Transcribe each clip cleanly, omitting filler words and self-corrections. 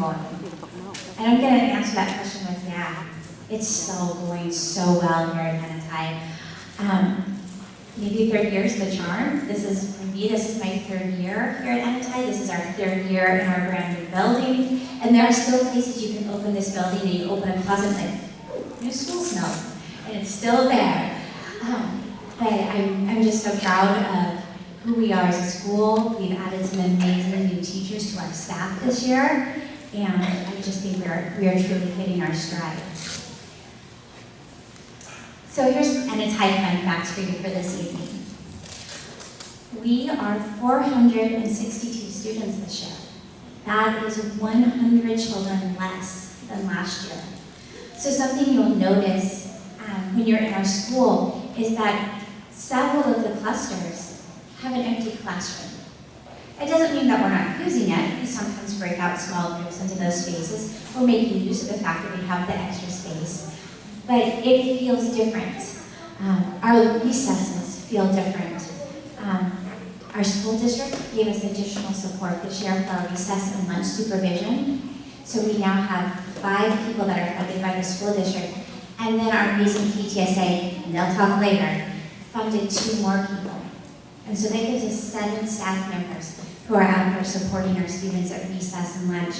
going? And I'm going to answer that question with, yeah, it's still going so well here at Anatai. Maybe third year's the charm. For me, this is my third year here at Anatai. This is our third year in our brand new building. And there are still places you can open this building and you open a closet like, new school smell. And it's still there. But I'm just so proud of who we are as a school. We've added some amazing new teachers to our staff this year. And I just think we are truly hitting our stride. So here's Anatai fun facts for you for this evening. We are 462 students this year. That is 100 children less than last year. So something you'll notice when you're in our school is that several of the clusters have an empty classroom. It doesn't mean that we're not using it. We sometimes break out small groups into those spaces or make use of the fact that we have the extra space. But it feels different. Our recesses feel different. Our school district gave us additional support this year for our recess and lunch supervision. So we now have 5 people that are funded by the school district. And then our amazing PTSA, and they'll talk later, funded 2 more people. And so they get to 7 staff members who are out there supporting our students at recess and lunch.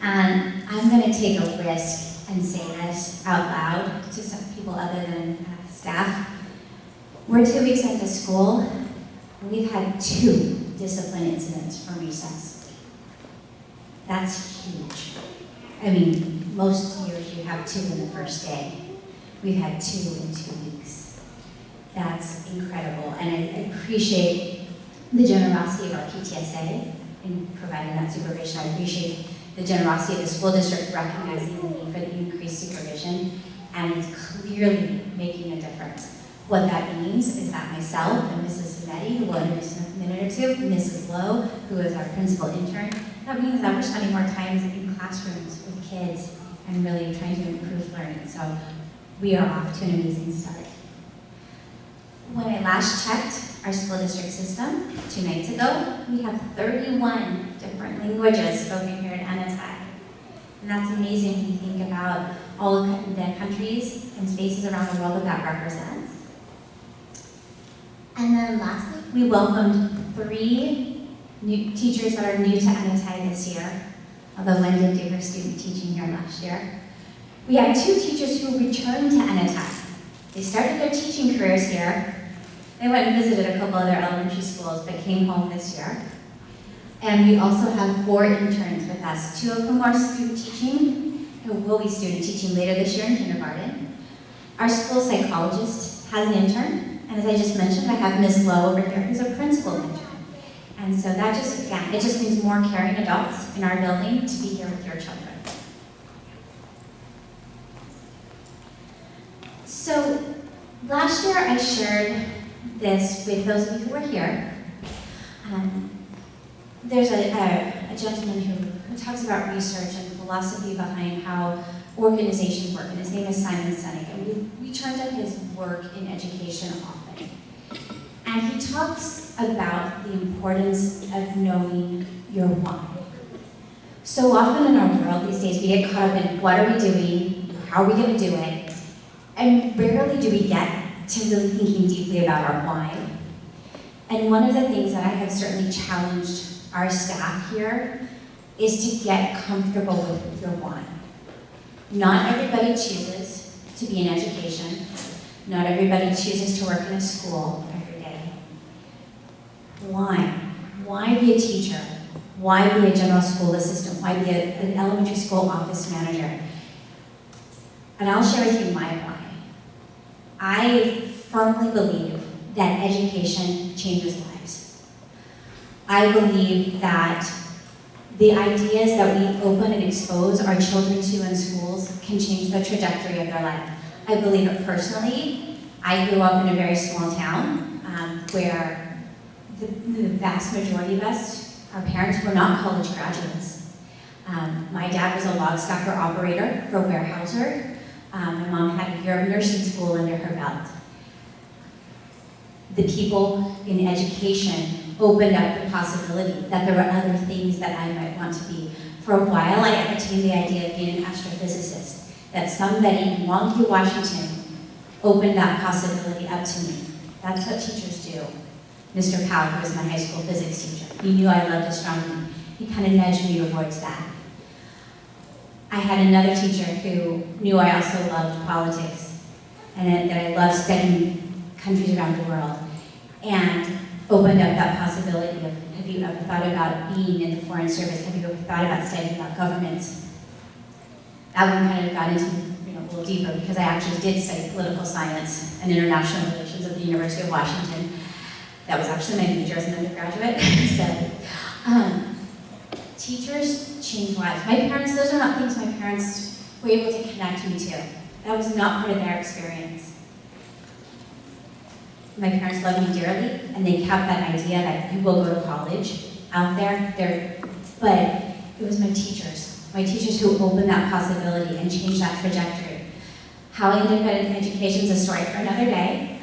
And I'm going to take a risk and say this out loud to some people other than staff. We're 2 weeks into school. We've had 2 discipline incidents from recess. That's huge. I mean, most years you have 2 in the first day. We've had 2 in 2 weeks. That's incredible. And I appreciate the generosity of our PTSA in providing that supervision. I appreciate the generosity of the school district recognizing the need for the increased supervision, and it's clearly making a difference. What that means is that myself and Mrs. Sametti, who will introduce in a minute or two, Mrs. Lowe, who is our principal intern, that means that we're spending more time in classrooms with kids and really trying to improve learning. So we are off to an amazing start. When I last checked our school district system 2 nights ago, we have 31 different languages spoken here at Anatai. And that's amazing when you think about all of the countries and spaces around the world that represents. And then lastly, we welcomed 3 new teachers that are new to Anatai this year, although Len did do her student teaching here last year. We had 2 teachers who returned to Anatai. They started their teaching careers here. They went and visited a couple other elementary schools, but came home this year. And we also have 4 interns with us, 2 of whom are student teaching, who will be student teaching later this year in kindergarten. Our school psychologist has an intern, and as I just mentioned, I have Ms. Lowe over here, who's a principal intern. And so that just, again, it just means more caring adults in our building to be here with your children. So last year I shared this with those of you who were here. There's a gentleman who talks about research and philosophy behind how organizations work, and his name is Simon Sinek, and we turn to his work in education often. And he talks about the importance of knowing your why. So often in our world these days we get caught up in what are we doing, how are we going to do it, and rarely do we get to really thinking deeply about our why. And one of the things that I have certainly challenged our staff here is to get comfortable with your why. Not everybody chooses to be in education. Not everybody chooses to work in a school every day. Why? Why be a teacher? Why be a general school assistant? Why be an elementary school office manager? And I'll share with you my why. I firmly believe that education changes lives. I believe that the ideas that we open and expose our children to in schools can change the trajectory of their life. I believe it personally. I grew up in a very small town where the vast majority of us, our parents, were not college graduates. My dad was a log stacker operator for Weyerhaeuser. My mom had a year of nursing school under her belt. The people in education opened up the possibility that there were other things that I might want to be. For For a while, I entertained the idea of being an astrophysicist, that somebody in Wonky, Washington opened that possibility up to me. That's what teachers do. Mr. Powell, who was my high school physics teacher, he knew I loved astronomy. He kind of nudged me towards that. I had another teacher who knew I also loved politics and that I loved studying countries around the world, and opened up that possibility of, have you ever thought about being in the Foreign Service? Have you ever thought about studying about governments? That one kind of got into a little deeper because I actually did study political science and international relations at the University of Washington. That was actually my major as an undergraduate. So, teachers change lives. My parents, those are not things my parents were able to connect me to. That was not part of their experience. My parents loved me dearly, and they kept that idea that you will go to college out there. But it was my teachers who opened that possibility and changed that trajectory. How independent education is a story for another day,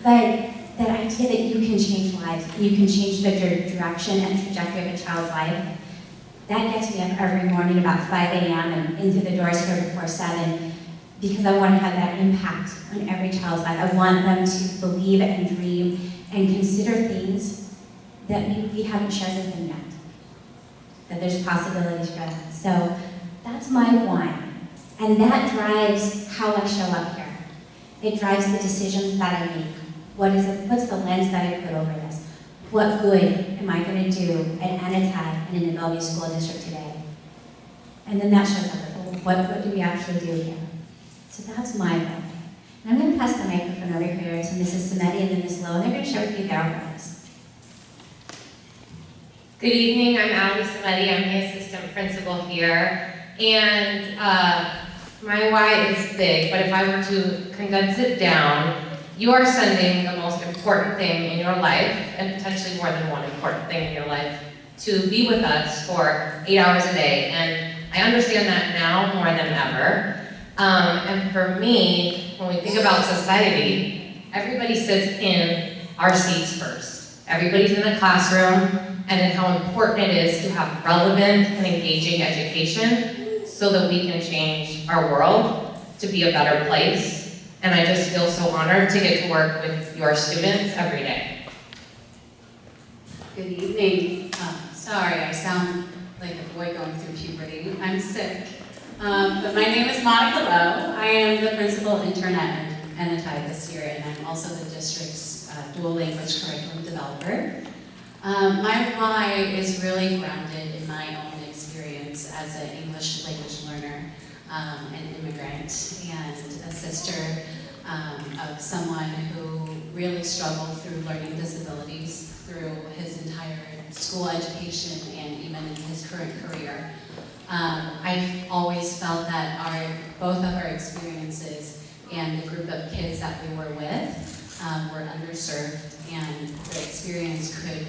but that idea that you can change lives, and you can change the direction and trajectory of a child's life, that gets me up every morning about 5 a.m. and into the doors here before 7, because I want to have that impact on every child's life. I want them to believe and dream and consider things that maybe we haven't shared with them yet, that there's possibilities for them. So that's my why. And that drives how I show up here. It drives the decisions that I make. What's the lens that I put over this? What good am I going to do at Anatai and in the Bellevue School District today? And then that shows up with, what do we actually do here? So that's my role. And I'm going to pass the microphone over here to Mrs. Samedi and then Ms. Lowe, and they're going to share with you their plans. Good evening, I'm Ali Samedi, I'm the assistant principal here. And my why is big, but if I were to condense it down, you are sending the most important thing in your life, and potentially more than one important thing in your life, to be with us for 8 hours a day. And I understand that now more than ever. And for me, when we think about society, everybody sits in our seats first. Everybody's in the classroom, and then how important it is to have relevant and engaging education so that we can change our world to be a better place. And I just feel so honored to get to work with your students every day. Good evening. Sorry, I sound like a boy going through puberty. I'm sick. But my name is Monica Lowe. I am the principal intern at Anatai this year, and I'm also the district's dual language curriculum developer. My why is really grounded in my own experience as an English language learner, an immigrant, and a sister of someone who really struggled through learning disabilities through his entire school education and even in his current career. I've always felt that both of our experiences and the group of kids that we were with were underserved, and the experience could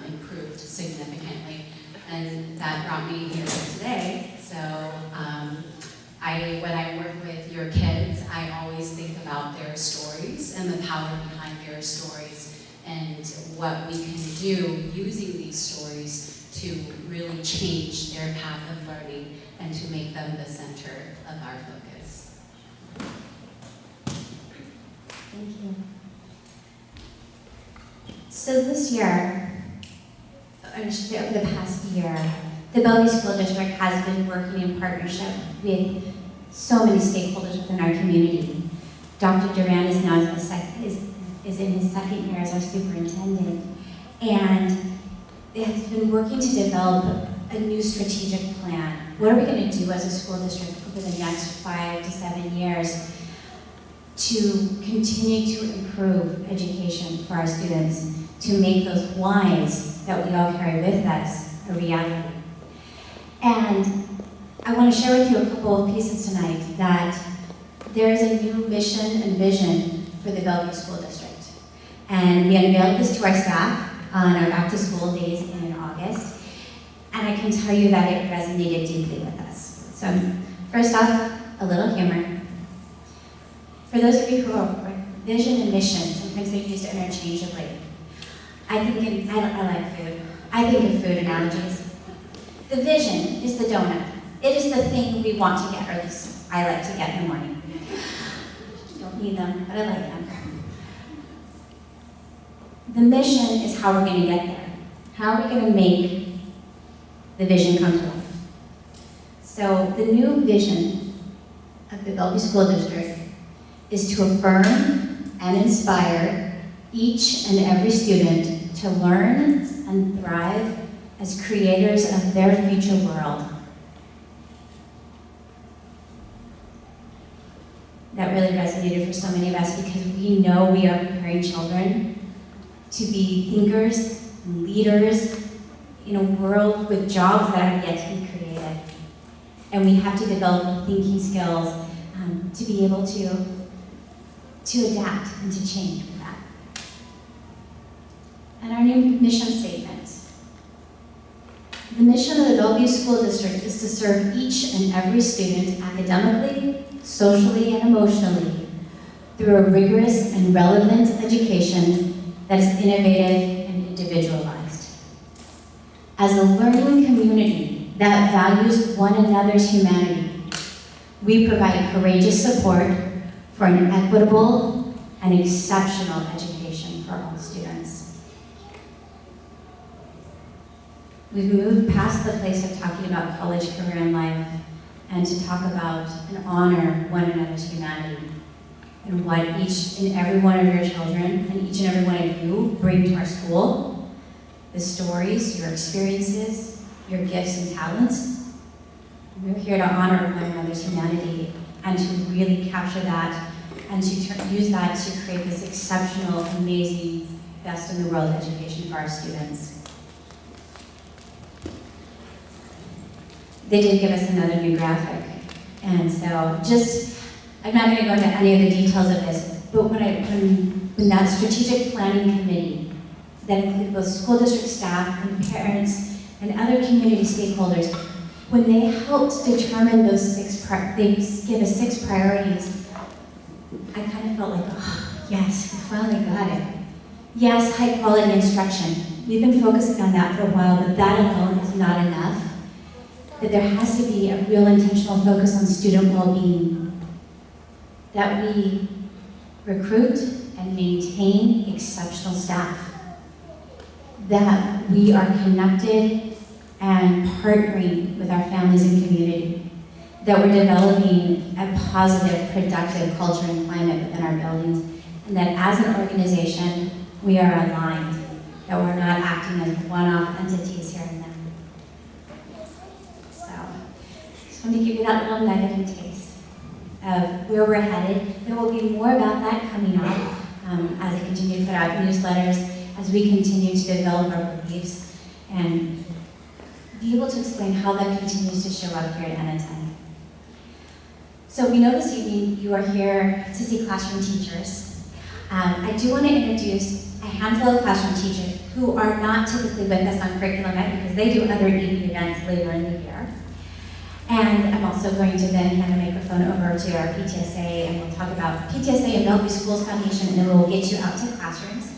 improve significantly. And that brought me here today. So when I work with your kids, I always think about their stories and the power behind their stories and what we can do using these stories to really change their path of learning and to make them the center of our focus. Thank you. So this year, or I should say over the past year, the Bellevue School District has been working in partnership with so many stakeholders within our community. Dr. Duran is now is in his second year as our superintendent, and it has been working to develop a new strategic plan. What are we going to do as a school district over the next 5 to 7 years to continue to improve education for our students, to make those whys that we all carry with us a reality? And I want to share with you a couple of pieces tonight that there is a new mission and vision for the Bellevue School District. And we unveiled this to our staff on our back to school days in August. And I can tell you that it resonated deeply with us. So first off, a little humor. For those of you who are vision and mission, sometimes they're used interchangeably. I like food. I think of food analogies. The vision is the donut. It is the thing we want to get, or at least I like to get in the morning. Don't need them, but I like them. The mission is how we're going to get there. How are we going to make the vision come to life? So the new vision of the Bellevue School District is to affirm and inspire each and every student to learn and thrive as creators of their future world. That really resonated for so many of us because we know we are preparing children to be thinkers and leaders in a world with jobs that have yet to be created. And we have to develop thinking skills to be able to adapt and to change with that. And our new mission statement. The mission of the Bellevue School District is to serve each and every student academically, socially, and emotionally through a rigorous and relevant education that is innovative and individualized. As a learning community that values one another's humanity, we provide courageous support for an equitable and exceptional education for all students. We've moved past the place of talking about college, career, and life, and to talk about and honor one another's humanity and what each and every one of your children and each and every one of you bring to our school, the stories, your experiences, your gifts and talents. We're here to honor one another's humanity and to really capture that and to use that to create this exceptional, amazing, best in the world education for our students. They did give us another new graphic. And so I'm not going to go into any of the details of this, but when that strategic planning committee that includes both school district staff and parents and other community stakeholders, when they helped determine those they give us 6 priorities, I kind of felt like, oh, yes, we finally got it. Yes, high quality instruction. We've been focusing on that for a while, but that alone is not enough. That there has to be a real intentional focus on student well-being. That we recruit and maintain exceptional staff. That we are connected and partnering with our families and community. That we're developing a positive, productive culture and climate within our buildings. And that as an organization, we are aligned. That we're not acting as one-off entities here and there. So, just wanted to give you that little nugget and taste of where we're headed. There will be more about that coming up as I continue to put out newsletters, as we continue to develop our beliefs, and be able to explain how that continues to show up here at NN10. So we know this evening you are here to see classroom teachers. I do want to introduce a handful of classroom teachers who are not typically with us on curriculum night because they do other evening events later in the year. And I'm also going to then hand the microphone over to our PTSA, and we'll talk about PTSA and Bellevue Schools Foundation, and then we'll get you out to classrooms.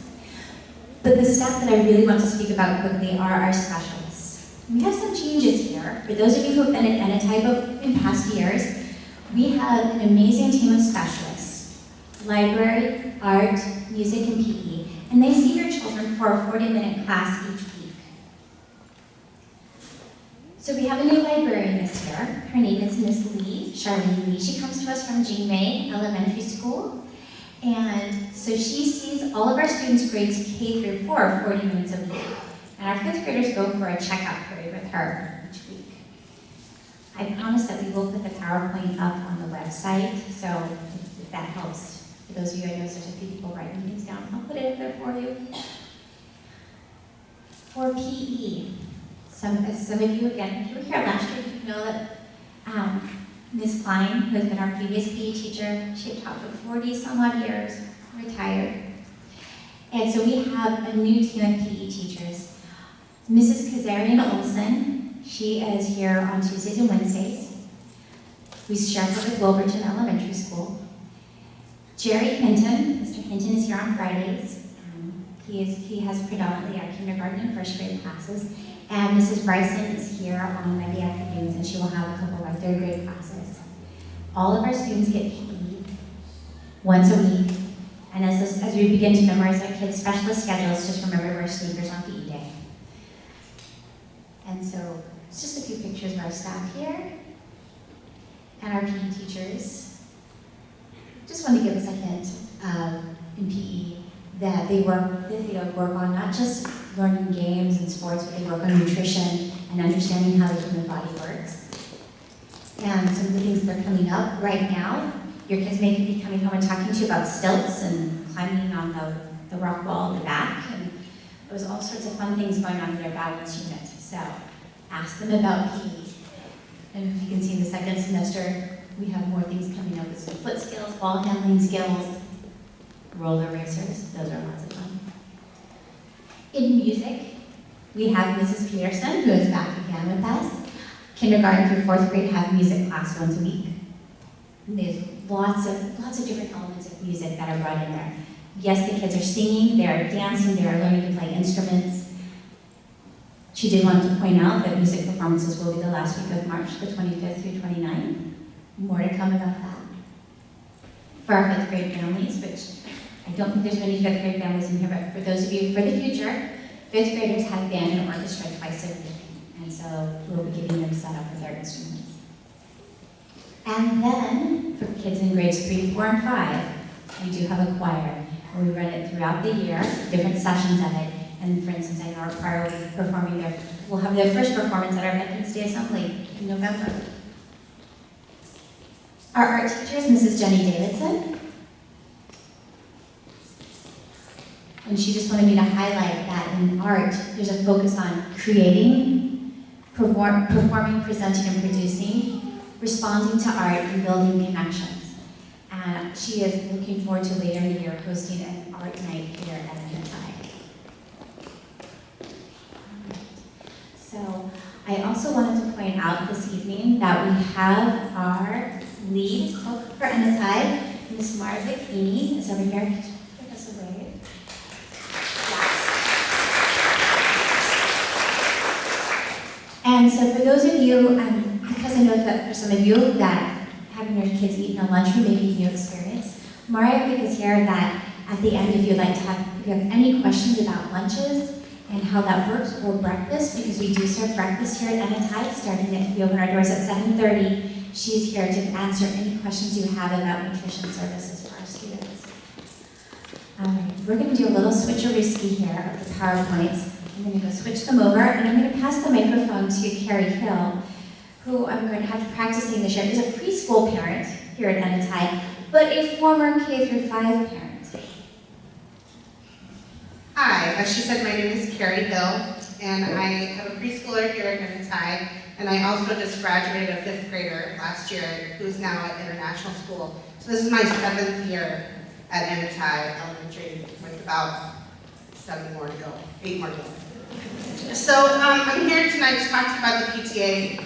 But the staff that I really want to speak about quickly are our specialists. We have some changes here. For those of you who have been at N-type in past years, we have an amazing team of specialists, library, art, music, and PE, and they see your children for a 40-minute class each week. So we have a new librarian this year. Her name is Miss Lee, Charlene Lee. She comes to us from Jean May Elementary School. And so she sees all of our students grades K through 4 40 minutes a week. And our 5th graders go for a checkout period with her each week. I promise that we will put the PowerPoint up on the website, so if that helps. For those of you, I know there's a few people writing things down. I'll put it up there for you. For PE, some of you, again, you were here last year, you know that Ms. Klein, who has been our previous PE teacher, she had taught for 40 some odd years, retired. And so we have a new team of PE teachers. Mrs. Kazarian Olson, she is here on Tuesdays and Wednesdays. We share her with Wilburton Elementary School. Jerry Hinton, Mr. Hinton is here on Fridays. He has predominantly our kindergarten and 1st grade classes. And Mrs. Bryson is here on Monday afternoons, and she will have a couple of our third grade classes. All of our students get PE once a week. And as we begin to memorize our kids' specialist schedules, just remember to wear sneakers on PE day. And so, it's just a few pictures of our staff here and our PE teachers. Just want to give us a hint in PE that they work on not just learning games and sports, but they work on nutrition and understanding how the human body works. And some of the things that are coming up right now, your kids may be coming home and talking to you about stilts and climbing on the rock wall in the back. And there's all sorts of fun things going on in their balance unit. So ask them about PE. And if you can see in the second semester, we have more things coming up with some foot skills, ball handling skills, roller racers. Those are lots of fun. In music, we have Mrs. Peterson, who is back again with us. Kindergarten through 4th grade have music class once a week. And there's lots of different elements of music that are brought in there. Yes, the kids are singing, they're dancing, they're learning to play instruments. She did want to point out that music performances will be the last week of March, the 25th through 29th. More to come about that. For our 5th grade families, which I don't think there's many 5th grade families in here, but for those of you for the future, 5th graders have band and orchestra twice a week. And so we'll be getting them set up with their instruments. And then, for kids in grades 3, 4, and 5, we do have a choir. And we run it throughout the year, different sessions of it. And for instance, I know our choir will be performing we'll have their first performance at our Veterans Day Assembly in November. Our art teacher is Mrs. Jenny Davidson. And she just wanted me to highlight that in art, there's a focus on creating, performing, presenting, and producing, responding to art, and building connections. And she is looking forward to later in the year hosting an art night here at MacDonald. So I also wanted to point out this evening that we have our lead cook for Anatide, Miss Mara Bikini, is over here. Give us a wave. And so for those of you, because I know that for some of you that having your kids eat in a lunchroom may be a new experience, Mara is here that at the end, if you have any questions about lunches and how that works, or breakfast, because we do serve breakfast here at Anatide, starting at, we open our doors at 7:30. She's here to answer any questions you have about nutrition services for our students. We're going to do a little switcheroo here of the PowerPoints. I'm going to go switch them over, and I'm going to pass the microphone to Carrie Hill, who I'm going to have to practicing this year. Is a preschool parent here at Anatide, but a former K through 5 parent. Hi, as she said, my name is Carrie Hill, and I have a preschooler here at Anatide, and I also just graduated a 5th grader last year who's now at international school. So this is my 7th year at Anatide Elementary, with about 8 more to go. So I'm here tonight to talk to you about the PTA.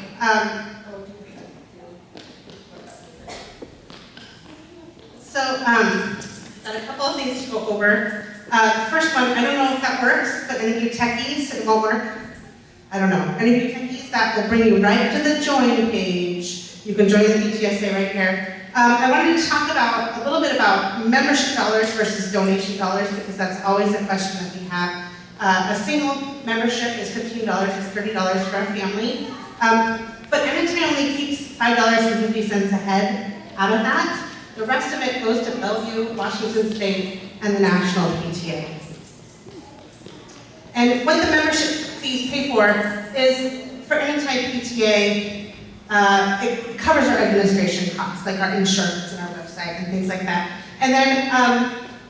Got a couple of things to go over. The first one, I don't know if that works, but any of you techies, it won't work. I don't know. Any of you techies, that will bring you right to the join page. You can join the PTSA right here. I wanted to talk about a little bit about membership dollars versus donation dollars, because that's always a question that we have. A single membership is $15, it's $30 for a family. But Anatide only keeps $5.50 a head out of that. The rest of it goes to Bellevue, Washington State, and the National PTA. And what the membership fees pay for is, for Anatide PTA, it covers our administration costs, like our insurance and our website and things like that. And then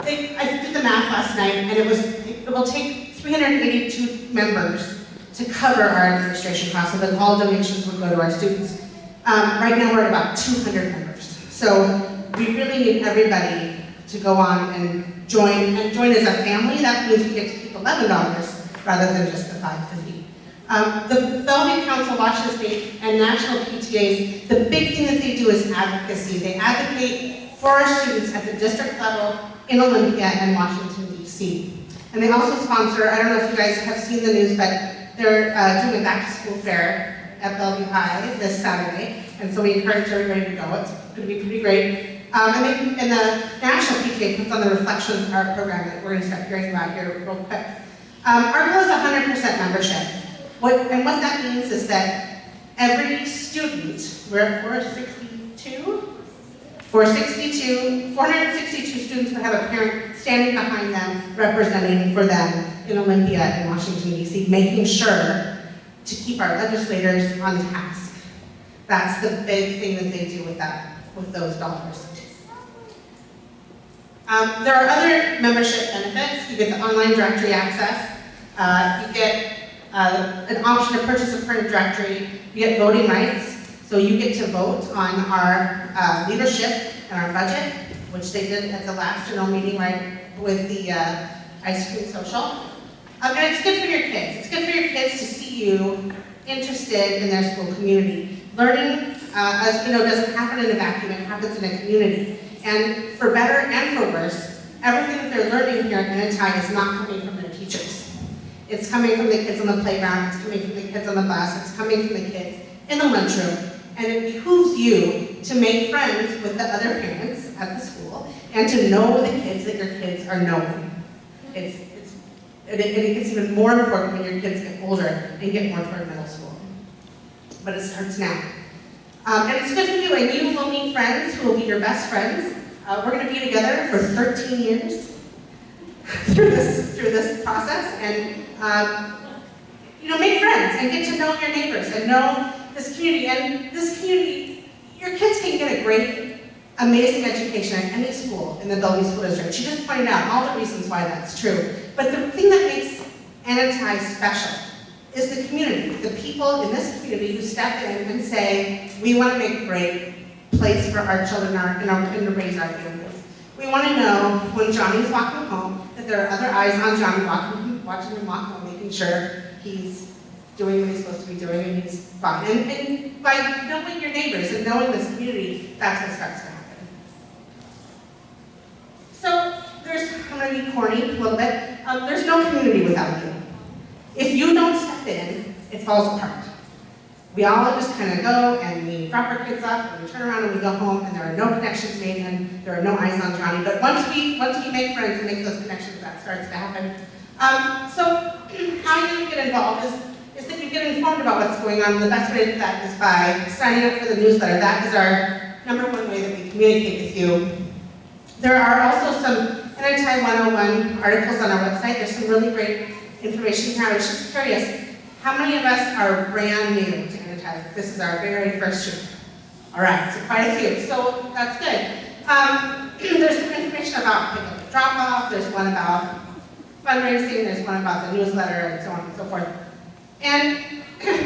I did the math last night, and it will take 382 members to cover our administration costs, so that all donations would go to our students. Right now we're at about 200 members. So we really need everybody to go on and join as a family. That means we get to keep $11 rather than just the $5.50. The Bellevue Council, Washington State, and National PTAs, the big thing that they do is advocacy. They advocate for our students at the district level in Olympia and Washington, D.C. And they also sponsor, I don't know if you guys have seen the news, but they're doing a back-to-school fair at Bellevue High this Saturday, and so we encourage everybody to go. It's going to be pretty great. And the National PTA puts on the Reflections Art program that we're going to start hearing about here real quick. Our goal is 100% membership. What that means is that every student, we're at 462 students will have a parent standing behind them, representing for them in Olympia in Washington, D.C., making sure to keep our legislators on task. That's the big thing that they do with those dollars. There are other membership benefits. You get the online directory access. You get an option to purchase a printed directory. You get voting rights. So you get to vote on our leadership and our budget, which they did at the last general meeting right with the ice cream social. And it's good for your kids. It's good for your kids to see you interested in their school community. Learning, as we know, doesn't happen in a vacuum. It happens in a community. And for better and for worse, everything that they're learning here at NNTI is not coming from their teachers. It's coming from the kids on the playground. It's coming from the kids on the bus. It's coming from the kids in the lunchroom. And it behooves you to make friends with the other parents at the school and to know the kids that your kids are knowing. It gets even more important when your kids get older and get more toward middle school. But it starts now. And it's good for you, and you will meet friends who will be your best friends. We're going to be together for 13 years through this process, and make friends and get to know your neighbors and know this community. And this community, your kids can get a great, amazing education at any school in the Bellevue School District. She just pointed out all the reasons why that's true. But the thing that makes NNTI special is the community, the people in this community who step in and say, we want to make a great place for our children and to raise our families. We want to know when Johnny's walking home that there are other eyes on Johnny watching him walk home, making sure he's doing what he's supposed to be doing and he's fine. And by knowing your neighbors and knowing this community, that's what starts to happen. So I'm going to be corny a little bit. There's no community without you. If you don't step in, it falls apart. We all just kind of go and we drop our kids off and we turn around and we go home and there are no connections made and there are no eyes on Johnny. But once we make friends and make those connections, that starts to happen. So how you get involved is that you get informed about what's going on. The best way to do that is by signing up for the newsletter. That is our #1 way that we communicate with you. There are also some NNTI 101 articles on our website. There's some really great information here. I was just curious, how many of us are brand new to NNTI? This is our very first year. All right, so quite a few. So that's good. There's some information about pickup drop-off. There's one about fundraising. There's one about the newsletter, and so on and so forth. And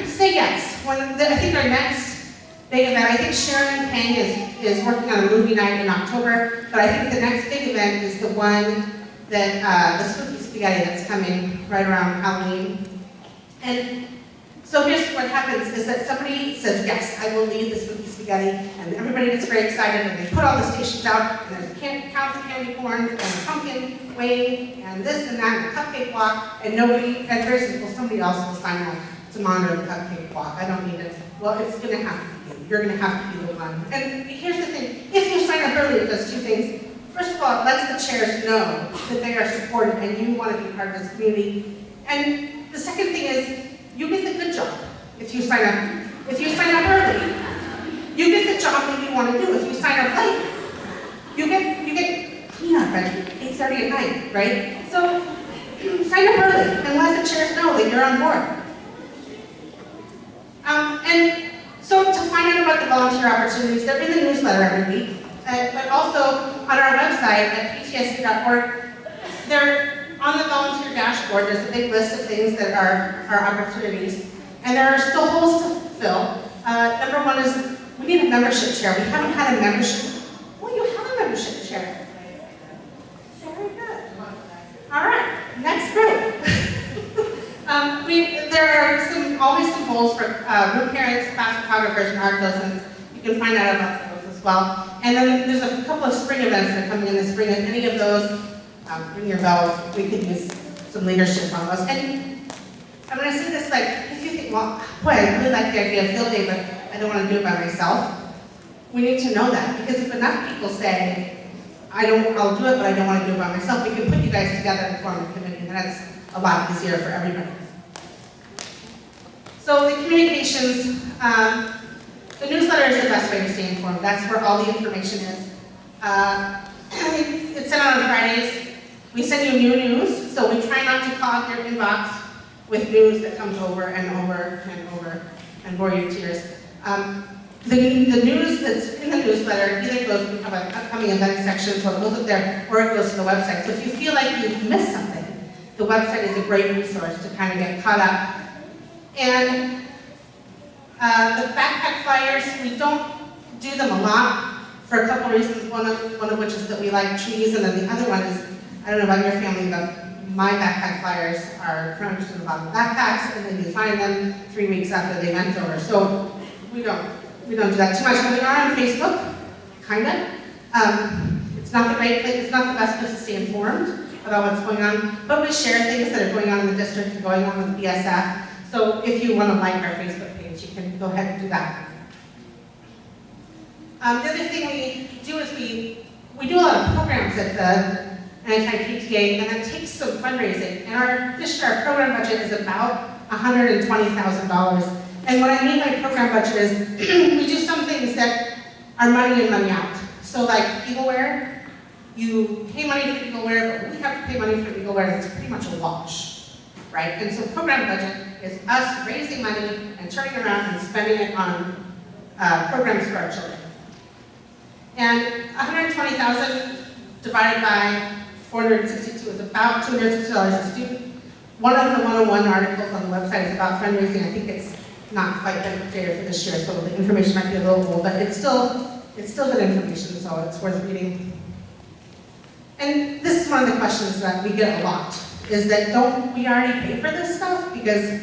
say yes. I think our next big event, I think Sharon Pang is working on a movie night in October, but I think the next big event is the one that, the Spooky Spaghetti that's coming right around Halloween. And so here's what happens is that somebody says, yes, I will lead the Spooky Spaghetti, and everybody gets very excited, and they put all the stations out, and there's counts of candy corns, and a pumpkin wave, and this and that, and a cupcake walk, and Barry says, well, somebody else will sign up to monitor the cupcake walk. I don't need it. Well, it's going to have to be you. You're going to have to be the one. And here's the thing. If you sign up early, it does two things. First of all, it lets the chairs know that they are supported and you want to be part of this community. And the second thing is, you get the good job if you sign up. If you sign up early, you get the job that you want to do. If you sign up late, you get cleanup at 8:30 at night, right? So sign up early and let the chairs know that you're on board. And so to find out about the volunteer opportunities, they're in the newsletter every week, but also on our website at ptsa.org, they're on the volunteer dashboard. There's a big list of things that are opportunities, and there are still holes to fill. #1 is we need a membership chair. We haven't had a membership. Well, you have a membership chair. Very good. All right, next group. There are always some goals for group parents, class photographers, and art docents. You can find out about those as well. And then there's a couple of spring events that are coming in the spring. If any of those ring your bell, we could use some leadership on those. And I'm going to say this if you think, well, boy, I really like the idea of field day, but I don't want to do it by myself. We need to know that, because if enough people say, I'll do it, but I don't want to do it by myself, we can put you guys together and form a committee, and that's a lot easier for everybody. So the communications, the newsletter is the best way to stay informed. That's where all the information is. It's sent out on Fridays. We send you new news, so we try not to clog your inbox with news that comes over and over and over and bore you to tears. The news that's in the newsletter either goes, we have an upcoming event section, so it goes up there, or it goes to the website. So if you feel like you've missed something, the website is a great resource to kind of get caught up. And the backpack flyers, we don't do them a lot for a couple reasons. One of which is that we like trees, and then the other one is, I don't know about your family, but my backpack flyers are crunched in the bottom of backpacks, and then you find them 3 weeks after the event's over. So we don't do that too much. But we are on Facebook, kind of. It's not the right place, it's not the best place to stay informed about what's going on, but we share things that are going on in the district and going on with BSF. So if you want to like our Facebook page, you can go ahead and do that. The other thing we do is we do a lot of programs at the anti-PTA, and that takes some fundraising. And this year, our program budget is about $120,000. And what I mean by program budget is we do some things that are money in, money out. So like eagleware, you pay money for eagleware, but we have to pay money for eagleware, and it's pretty much a wash, right? And so program budget is us raising money and turning around and spending it on programs for our children. And 120,000 divided by 462 is about $260 a student. One of the 101 articles on the website is about fundraising. I think it's not quite been updated for this year, so the information might be a little old, but it's still good information, so it's worth reading. And this is one of the questions that we get a lot, is that don't we already pay for this stuff? Because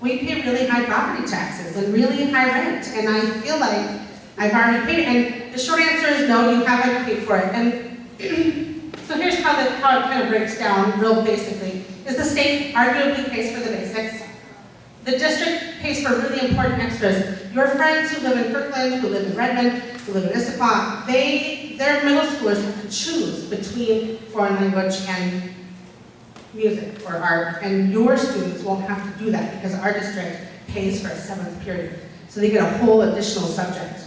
we pay really high property taxes and really high rent, and I feel like I've already paid it. And the short answer is no, you haven't paid for it. And so here's how it kind of breaks down real basically, is the state arguably pays for the basics. The district pays for really important extras. Your friends who live in Kirkland, who live in Redmond, who live in Issaquah, their middle schoolers have to choose between foreign language and music or art, and your students won't have to do that because our district pays for a 7th period. So they get a whole additional subject.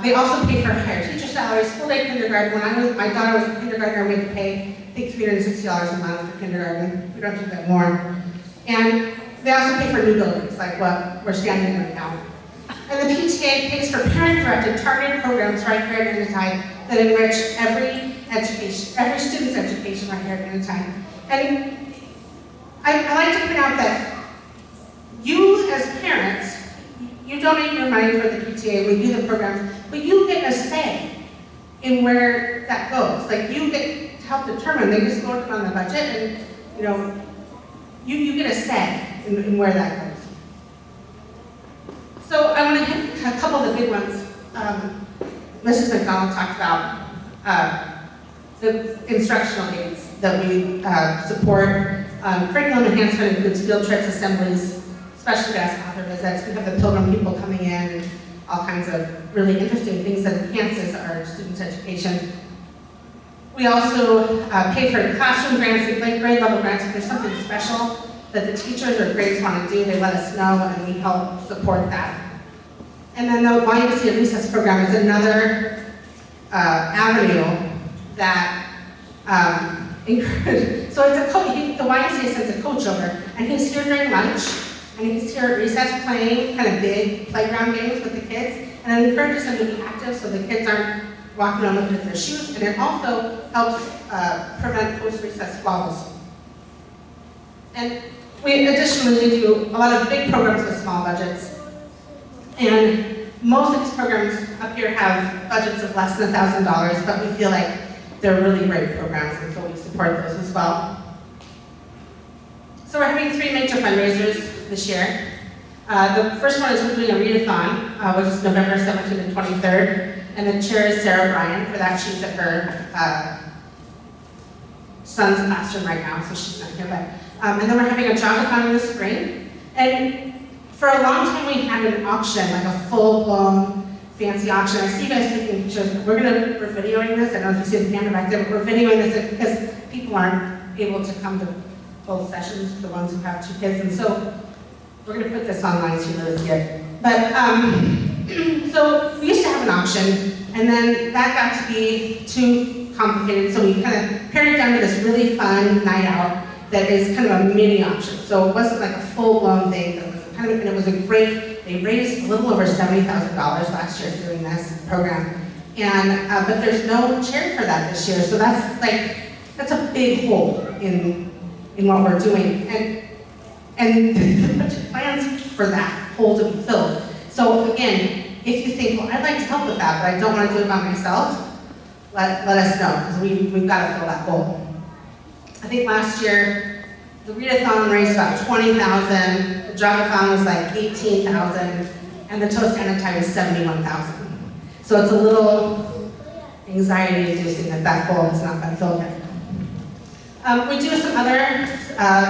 They also pay for higher teacher salaries, full-day kindergarten. When my daughter was a kindergartner, we had to pay, I think, $360 a month for kindergarten. We don't do that more. And they also pay for new buildings, like what we're standing in right now. And the PTA pays for parent-directed targeted programs right here at Unitide that enrich every student's education right here at Unitide. And I like to point out that you as parents, you donate your money for the PTA, we do the programs, but you get a say in where that goes. Like you get to help determine, they just vote on the budget and you get a say in where that goes. So I want to hit a couple of the big ones. Mrs. MacDonald talked about the instructional aids that we support. Curriculum enhancement includes field trips, assemblies, special guest author visits. We have the Pilgrim people coming in and all kinds of really interesting things that enhances our students' education. We also pay for classroom grants and grade level grants. If there's something special that the teachers or grades want to do, they let us know and we help support that. And then the YMCA Recess Program is another avenue that encourages, so it's the YMCA sends a coach over, and he's here during lunch, and he's here at recess playing kind of big playground games with the kids, and it encourages them to be active so the kids aren't walking around looking at their shoes, and it also helps prevent post-recess squabbles. And we additionally do a lot of big programs with small budgets. And most of these programs up here have budgets of less than $1,000, but we feel like they're really great programs, and so we support those as well. So we're having 3 major fundraisers this year. The first one is we're doing a readathon, which is November 17th and 23rd, and the chair is Sarah Bryan. For that, she's at her son's classroom right now, so she's not here, but And then we're having a jogathon in the spring. And for a long time we had an auction, like a full-blown fancy auction. I see you guys taking pictures. We're videoing this. I don't know if you see the camera back there, but we're videoing this because people aren't able to come to both sessions for the ones who have 2 kids. And so we're going to put this online so you know this here. But so we used to have an auction, and then that got to be too complicated. So we kind of pared it down to this really fun night out that is kind of a mini auction. So it wasn't like a full-blown thing. That was kind of, and it was a great. They raised a little over $70,000 last year doing this program, and but there's no chair for that this year. So that's a big hole in what we're doing, and the budget plans for that hole to be filled. So again, if you think, well, I'd like to help with that, but I don't want to do it by myself, let us know, because we've got to fill that hole. I think last year, the readathon raised about $20,000, the jogathon was like $18,000, and the toast anti was $71,000. So it's a little anxiety-inducing that hole has not been filled yet. We do some other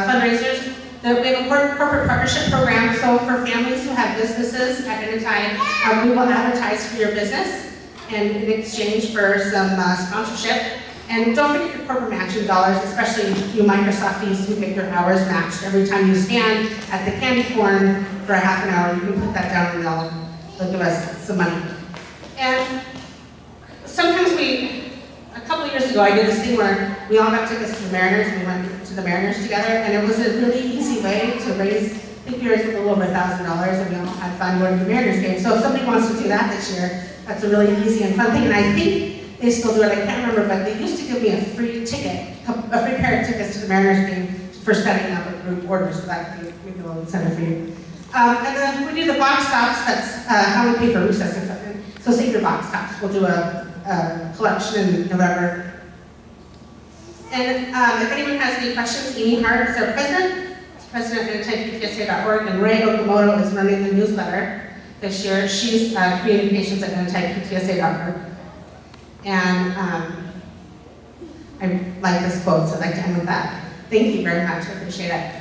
fundraisers. We have a corporate partnership program, so for families who have businesses at any time, we will advertise for your business and in exchange for some sponsorship. And don't forget your corporate matching dollars, especially you Microsofties who get your hours matched. Every time you stand at the candy corn for a half an hour, you can put that down and they'll give us some money. And sometimes a couple of years ago, I did this thing where we all got tickets to the Mariners, and we went to the Mariners together, and it was a really easy way to raise, I think we raised a little over $1,000, and we all had fun going to the Mariners game. So if somebody wants to do that this year, that's a really easy and fun thing, and I think they still do it, I can't remember, but they used to give me a free ticket, a free pair of tickets to the Mariners game for setting up a group order, so that could be maybe a little incentive for you. And then we do the box tops, that's how we pay for recess equipment. So save your box tops, we'll do a collection in November. And if anyone has any questions, Amy Hart is our president. She's president of anti-PTSA.org, and Ray Okamoto is running the newsletter this year. She's communications at anti-PTSA.org. And I like this quote, so I'd like to end with that. Thank you very much, I appreciate it.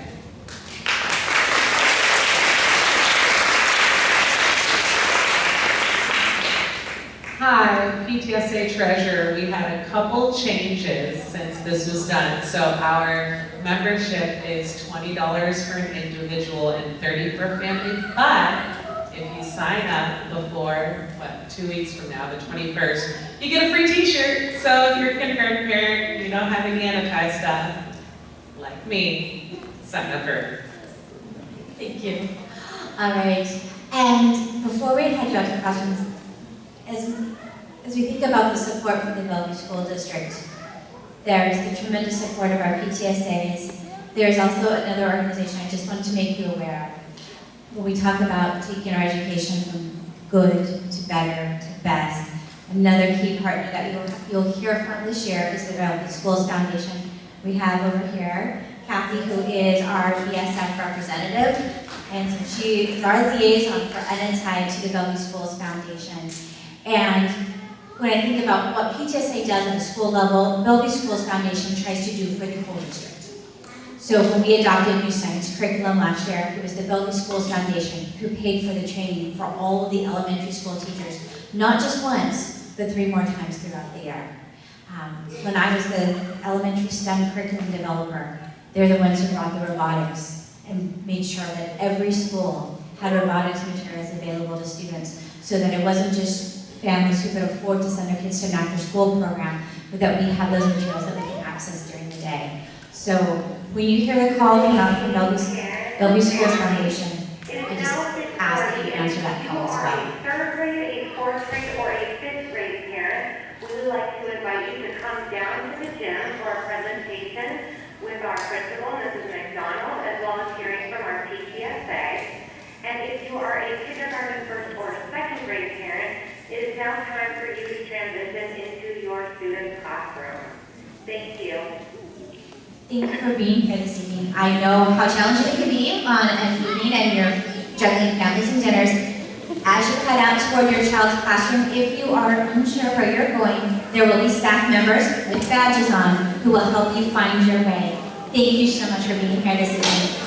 Hi, PTSA Treasurer. We had a couple changes since this was done. So our membership is $20 for an individual and $30 for a family. But if you sign up before, 2 weeks from now, the 21st, you get a free t-shirt. So if you're a kindergarten parent and you don't have any anti stuff, like me, sign up for. Thank you. All right, and before we head out to questions, as we think about the support from the Bellevue School District, there's the tremendous support of our PTSAs. There's also another organization I just wanted to make you aware of. When we talk about taking our education from good to better to best, another key partner that you'll hear from this year is the Bellevue Schools Foundation. We have over here Kathy, who is our BSF representative, and so she is our liaison for NNTI to the Bellevue Schools Foundation. And when I think about what PTSA does at the school level, Bellevue Schools Foundation tries to do for the whole district. So when we adopted new science curriculum last year, it was the Bellevue Schools Foundation who paid for the training for all of the elementary school teachers, not just once, but 3 more times throughout the year. When I was the elementary STEM curriculum developer, they're the ones who brought the robotics and made sure that every school had robotics materials available to students so that it wasn't just families who could afford to send their kids to an after-school program, but that we have those materials that we can access during the day. So when you hear the call coming out from Bellevue Schools Foundation, I just ask that you answer that call as well. If you are a 3rd grade, a 4th grade, or a 5th grade parent, we would like to invite you to come down to the gym for a presentation with our principal, Mrs. MacDonald, as well as hearing from our PTSA. And if you are a kindergarten 1st or 2nd grade parent, it is now time for you to transition into your student's classroom. Thank you. Thank you for being here this evening. I know how challenging it can be on an evening and you're juggling families and dinners. As you head out toward your child's classroom, if you are unsure where you're going, there will be staff members with badges on who will help you find your way. Thank you so much for being here this evening.